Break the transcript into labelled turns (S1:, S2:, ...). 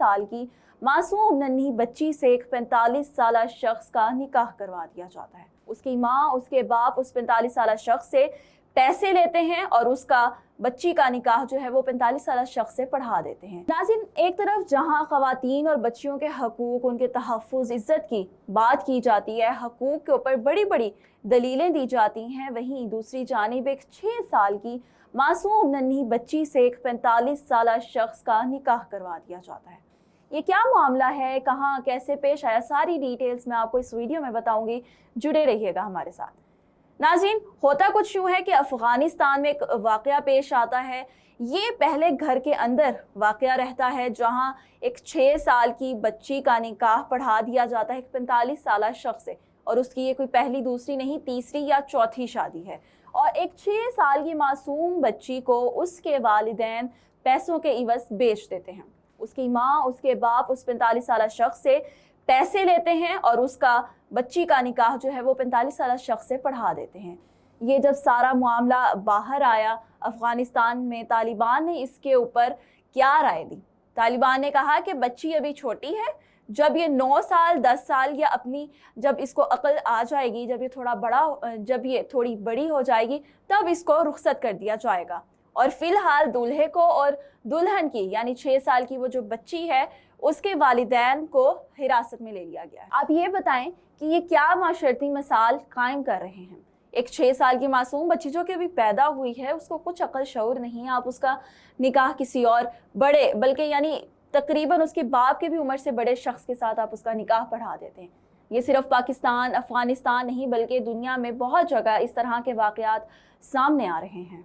S1: साल की मासूम नन्ही बच्ची से एक 45 साला शख्स का निकाह करवा दिया जाता है। उसकी माँ, उसके बाप उस 45 साला शख्स से पैसे लेते हैं और उसका बच्ची का निकाह जो है वो 45 साला शख्स से पढ़ा देते हैं। नाज़रीन, एक तरफ जहां ख़वातीन और बच्चियों के हकूक़, उनके तहफ़्फ़ुज़, इज़्ज़त की बात की जाती है, हकूक़ के ऊपर बड़ी बड़ी दलीलें दी जाती हैं, वहीं दूसरी जानिब एक 6 साल की मासूम नन्ही बच्ची से एक 45 साला शख्स का निकाह करवा दिया जाता है। ये क्या मामला है, कहाँ कैसे पेश आया, सारी डिटेल्स मैं आपको इस वीडियो में बताऊंगी। जुड़े रहिएगा हमारे साथ। नाज़रीन, होता कुछ यूँ है कि अफ़गानिस्तान में एक वाक़या पेश आता है। ये पहले घर के अंदर वाक़या रहता है जहाँ एक 6 साल की बच्ची का निकाह पढ़ा दिया जाता है एक 45 साला शख्स से, और उसकी ये कोई पहली, दूसरी नहीं, तीसरी या चौथी शादी है। और एक 6 साल की मासूम बच्ची को उसके वालिदैन पैसों के इवज़ बेच देते हैं। उसकी माँ, उसके बाप उस 45 साला शख्स से पैसे लेते हैं और उसका बच्ची का निकाह जो है वो 45 साला शख्स से पढ़ा देते हैं। ये जब सारा मामला बाहर आया अफ़गानिस्तान में, तालिबान ने इसके ऊपर क्या राय दी? तालिबान ने कहा कि बच्ची अभी छोटी है, जब ये 9 साल, 10 साल या जब इसको अक्ल आ जाएगी, जब ये थोड़ी बड़ी हो जाएगी, तब इसको रुखसत कर दिया जाएगा। और फिलहाल दूल्हे को और दुल्हन की यानी 6 साल की वो जो बच्ची है उसके वालिदैन को हिरासत में ले लिया गया है। आप ये बताएं कि ये क्या माशरती मिसाल कायम कर रहे हैं? एक 6 साल की मासूम बच्ची जो कि अभी पैदा हुई है, उसको कुछ अकल शऊर नहीं है, आप उसका निकाह किसी और बड़े, बल्कि यानी तकरीबन उसके बाप के भी उम्र से बड़े शख्स के साथ आप उसका निकाह पढ़ा देते हैं। ये सिर्फ पाकिस्तान, अफ़गानिस्तान नहीं बल्कि दुनिया में बहुत जगह इस तरह के वाक़यात सामने आ रहे हैं।